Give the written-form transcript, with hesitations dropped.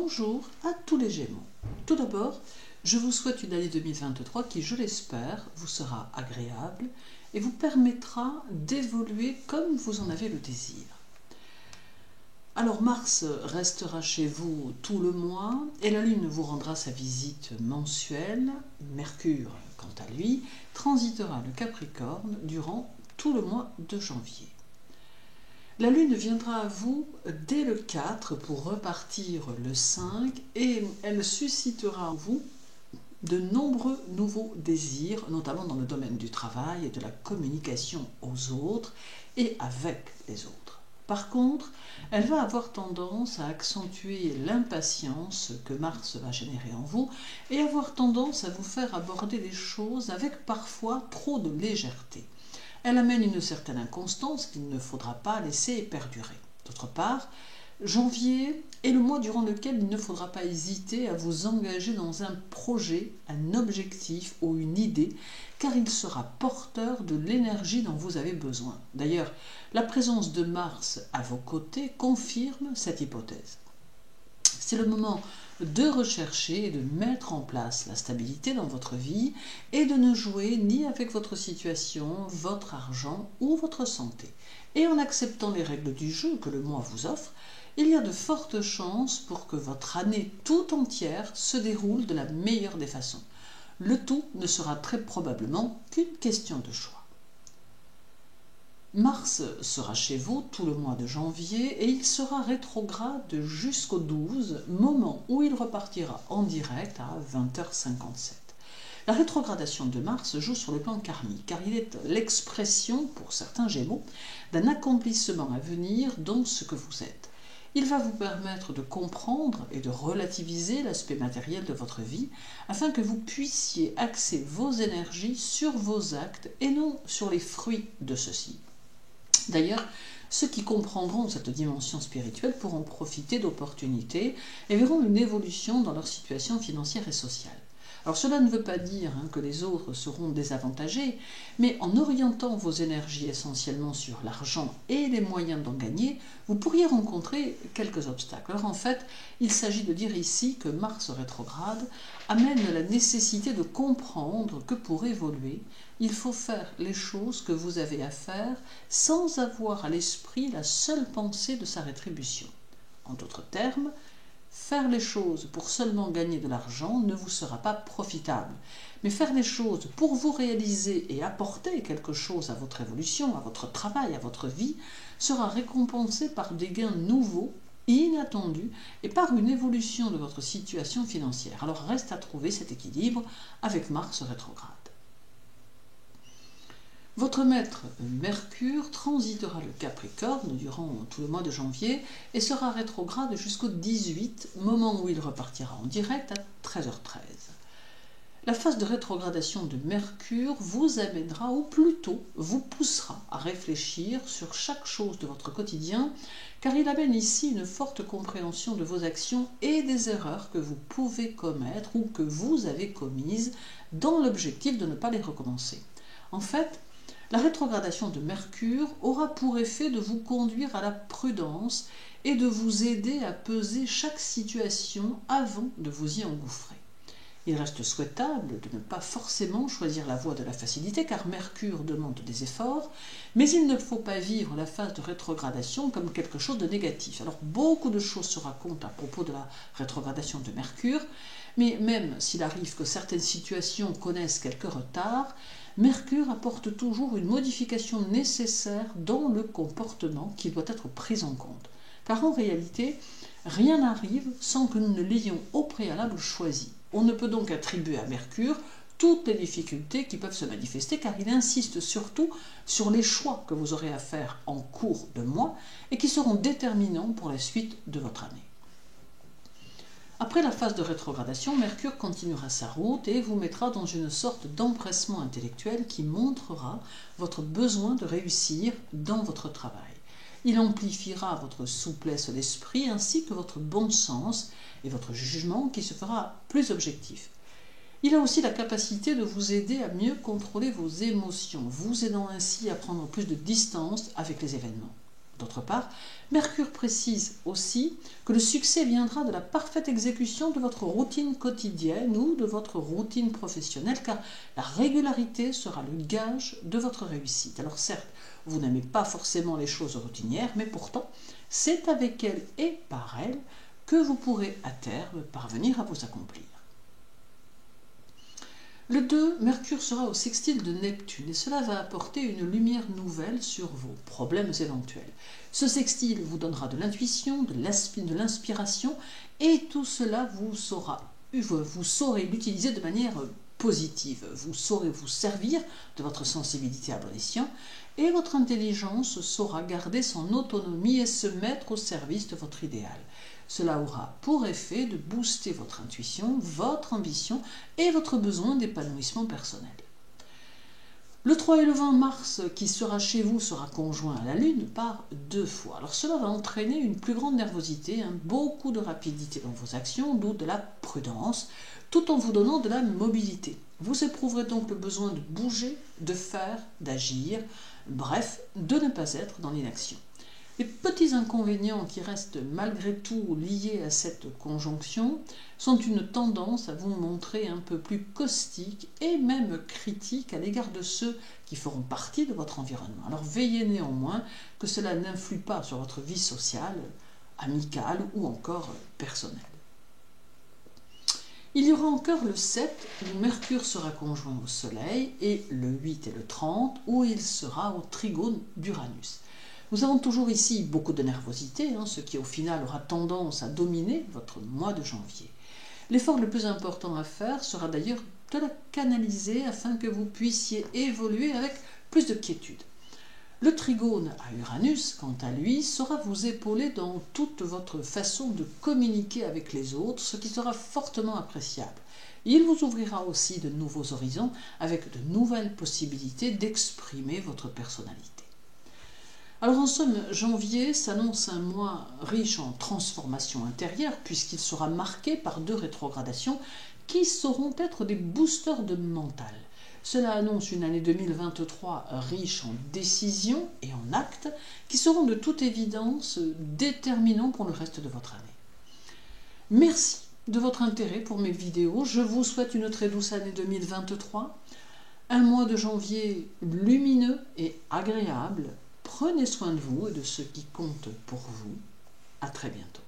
Bonjour à tous les Gémeaux. Tout d'abord, je vous souhaite une année 2023 qui, je l'espère, vous sera agréable et vous permettra d'évoluer comme vous en avez le désir. Alors Mars restera chez vous tout le mois et la Lune vous rendra sa visite mensuelle. Mercure, quant à lui, transitera le Capricorne durant tout le mois de janvier. La Lune viendra à vous dès le 4 pour repartir le 5 et elle suscitera en vous de nombreux nouveaux désirs, notamment dans le domaine du travail et de la communication aux autres et avec les autres. Par contre, elle va avoir tendance à accentuer l'impatience que Mars va générer en vous et avoir tendance à vous faire aborder les choses avec parfois trop de légèreté. Elle amène une certaine inconstance qu'il ne faudra pas laisser perdurer. D'autre part, janvier est le mois durant lequel il ne faudra pas hésiter à vous engager dans un projet, un objectif ou une idée, car il sera porteur de l'énergie dont vous avez besoin. D'ailleurs, la présence de Mars à vos côtés confirme cette hypothèse. C'est le moment de rechercher et de mettre en place la stabilité dans votre vie et de ne jouer ni avec votre situation, votre argent ou votre santé. Et en acceptant les règles du jeu que le mois vous offre, il y a de fortes chances pour que votre année tout entière se déroule de la meilleure des façons. Le tout ne sera très probablement qu'une question de choix. Mars sera chez vous tout le mois de janvier et il sera rétrograde jusqu'au 12, moment où il repartira en direct à 20h57. La rétrogradation de Mars joue sur le plan karmique, car il est l'expression, pour certains Gémeaux, d'un accomplissement à venir dans ce que vous êtes. Il va vous permettre de comprendre et de relativiser l'aspect matériel de votre vie, afin que vous puissiez axer vos énergies sur vos actes et non sur les fruits de ceux-ci. D'ailleurs, ceux qui comprendront cette dimension spirituelle pourront profiter d'opportunités et verront une évolution dans leur situation financière et sociale. Alors cela ne veut pas dire que les autres seront désavantagés, mais en orientant vos énergies essentiellement sur l'argent et les moyens d'en gagner, vous pourriez rencontrer quelques obstacles. Alors en fait, il s'agit de dire ici que Mars rétrograde amène la nécessité de comprendre que pour évoluer, il faut faire les choses que vous avez à faire sans avoir à l'esprit la seule pensée de sa rétribution. En d'autres termes, faire les choses pour seulement gagner de l'argent ne vous sera pas profitable, mais faire les choses pour vous réaliser et apporter quelque chose à votre évolution, à votre travail, à votre vie, sera récompensé par des gains nouveaux, inattendus, et par une évolution de votre situation financière. Alors reste à trouver cet équilibre avec Mars rétrograde. Votre maître Mercure transitera le Capricorne durant tout le mois de janvier et sera rétrograde jusqu'au 18, moment où il repartira en direct à 13h13. La phase de rétrogradation de Mercure vous amènera, ou plutôt vous poussera à réfléchir sur chaque chose de votre quotidien, car il amène ici une forte compréhension de vos actions et des erreurs que vous pouvez commettre ou que vous avez commises dans l'objectif de ne pas les recommencer. En fait, la rétrogradation de Mercure aura pour effet de vous conduire à la prudence et de vous aider à peser chaque situation avant de vous y engouffrer. Il reste souhaitable de ne pas forcément choisir la voie de la facilité car Mercure demande des efforts, mais il ne faut pas vivre la phase de rétrogradation comme quelque chose de négatif. Alors beaucoup de choses se racontent à propos de la rétrogradation de Mercure, mais même s'il arrive que certaines situations connaissent quelques retards, Mercure apporte toujours une modification nécessaire dans le comportement qui doit être pris en compte. Car en réalité, rien n'arrive sans que nous ne l'ayons au préalable choisi. On ne peut donc attribuer à Mercure toutes les difficultés qui peuvent se manifester car il insiste surtout sur les choix que vous aurez à faire en cours de mois et qui seront déterminants pour la suite de votre année. Après la phase de rétrogradation, Mercure continuera sa route et vous mettra dans une sorte d'empressement intellectuel qui montrera votre besoin de réussir dans votre travail. Il amplifiera votre souplesse d'esprit ainsi que votre bon sens et votre jugement qui se fera plus objectif. Il a aussi la capacité de vous aider à mieux contrôler vos émotions, vous aidant ainsi à prendre plus de distance avec les événements. D'autre part, Mercure précise aussi que le succès viendra de la parfaite exécution de votre routine quotidienne ou de votre routine professionnelle, car la régularité sera le gage de votre réussite. Alors certes, vous n'aimez pas forcément les choses routinières, mais pourtant, c'est avec elles et par elles que vous pourrez à terme parvenir à vous accomplir. Le 2, Mercure sera au sextile de Neptune et cela va apporter une lumière nouvelle sur vos problèmes éventuels. Ce sextile vous donnera de l'intuition, de l'inspiration et tout cela vous saurez l'utiliser de manière positive. Vous saurez vous servir de votre sensibilité à bon escient et votre intelligence saura garder son autonomie et se mettre au service de votre idéal. Cela aura pour effet de booster votre intuition, votre ambition et votre besoin d'épanouissement personnel. Le 3 et le 20 mars qui sera chez vous sera conjoint à la Lune par 2 fois. Alors cela va entraîner une plus grande nervosité, beaucoup de rapidité dans vos actions, d'où de la prudence, tout en vous donnant de la mobilité. Vous éprouverez donc le besoin de bouger, de faire, d'agir, bref, de ne pas être dans l'inaction. Les petits inconvénients qui restent malgré tout liés à cette conjonction sont une tendance à vous montrer un peu plus caustique et même critique à l'égard de ceux qui feront partie de votre environnement. Alors veillez néanmoins que cela n'influe pas sur votre vie sociale, amicale ou encore personnelle. Il y aura encore le 7 où Mercure sera conjoint au Soleil et le 8 et le 30 où il sera au trigone d'Uranus. Nous avons toujours ici beaucoup de nervosité, ce qui au final aura tendance à dominer votre mois de janvier. L'effort le plus important à faire sera d'ailleurs de la canaliser afin que vous puissiez évoluer avec plus de quiétude. Le trigone à Uranus, quant à lui, saura vous épauler dans toute votre façon de communiquer avec les autres, ce qui sera fortement appréciable. Il vous ouvrira aussi de nouveaux horizons avec de nouvelles possibilités d'exprimer votre personnalité. Alors en somme, janvier s'annonce un mois riche en transformations intérieures puisqu'il sera marqué par 2 rétrogradations qui sauront être des boosters de mental. Cela annonce une année 2023 riche en décisions et en actes qui seront de toute évidence déterminants pour le reste de votre année. Merci de votre intérêt pour mes vidéos. Je vous souhaite une très douce année 2023, un mois de janvier lumineux et agréable. Prenez soin de vous et de ceux qui comptent pour vous. À très bientôt.